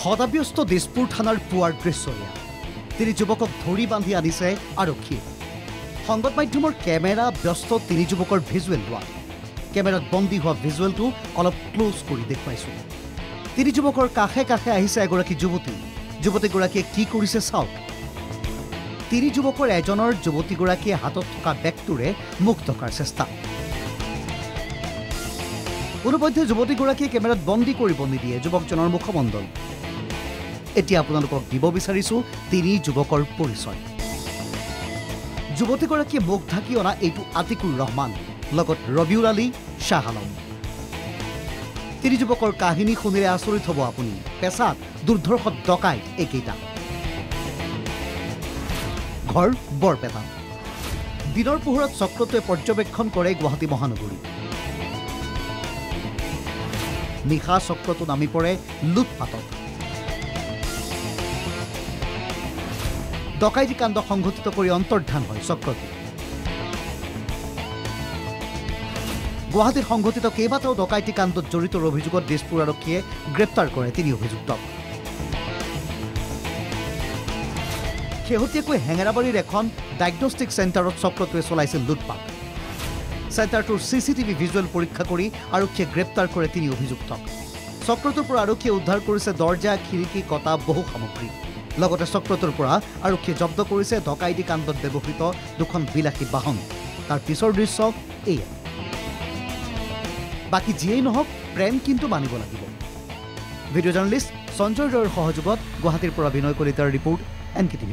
সদাব্যস্ত দিছপুৰ থানাৰ পুৱাৰ দৃশ্য এয়া তিনি যুৱকক ধৰি বান্ধি আনিছে আৰক্ষী সংবাদ মাধ্যমৰ কেমেৰা ব্যস্ত তিনি যুৱকৰ ভিজুৱেল লোৱা কেমেৰাত বন্দী হোৱা ভিজুৱেলটো অলপ ক্লোজ কৰি দেখুৱাইছো তিনি যুৱকৰ কাষে কাষে আহিছে এগৰাকী যুৱতীগৰাকীয়ে কি কৰিছে চাওক তিনি যুৱকৰ এজনৰ যুৱতীগৰাকীয়ে হাতত থকা বেগটোৰে মুখ ঢকাৰ চেষ্টা অনুপধ্যে যুৱতীগৰাকীয়ে কেমেৰাত বন্দী কৰিব নিদিয়ে যুৱকজনৰ মুখমণ্ডল এতিয়া আপোনালোকক দিব বিচাৰিছো তিনি যুৱকৰ পৰিচয় যুৱতীগৰাকীয়ে মুখ ঢাকি অনা এইটো আতিকুৰ ৰহমান লগত ৰবিউল আলী শাহ আলম তিনি যুৱকৰ কাহিনী শুনিলে আচৰিত হ'ব আপুনি পেছাত দুৰ্ধৰ্ষ ডকাইত এইকেইটা ঘৰ বৰপেটা দিনৰ পোহৰত চক্ৰটোৱে পৰ্যবেক্ষণ কৰে গুৱাহাটী মহানগৰী নিশা চক্ৰটো নামি পৰে লুটপাটত ডকাইতি কাণ্ড সংঘটিত কৰি অন্তৰ্ধান হয় চক্ৰটো গুৱাহাটীত সংঘটিত কেইবাটাও ডকাইতি কাণ্ডত জড়িত অভিযোগত দিছপুৰ আৰক্ষীয়ে গ্ৰেপ্তাৰ কৰে তিনি অভিযুক্তক শেহতীয়াকৈ হেঙেৰাবাৰীৰ এখন ডায়েগনষ্টিক চেণ্টাৰত চক্ৰটোৱে চলাইছিল লুটপাট চেণ্টাৰটোৰ চিচিটিভি ভিজুৱেল পৰীক্ষা কৰি আৰক্ষীয়ে গ্ৰেপ্তাৰ কৰে তিনি অভিযুক্তক চক্ৰটোৰ পৰা আৰক্ষীয়ে উদ্ধাৰ কৰিছে দৰ্জা খিৰিকী কটা বহু সামগ্ৰী লগতে চক্ৰটোৰ পৰা আৰক্ষীয়ে জব্দ কৰিছে ডকাইতি কাণ্ডত ব্যৱহৃত দুখন বিলাসী বাহন তাৰ পিছৰ দৃশ্য এয়া বাকী যিয়েই নহওক প্ৰেম কিন্তু মানিব লাগিব ভিডিঅ' জাৰ্নেলিষ্ট সঞ্জয় ৰয়ৰ সহযোগত গুৱাহাটীৰ পৰা বিনয় কলিতাৰ ৰিপৰ্ট NKTV+।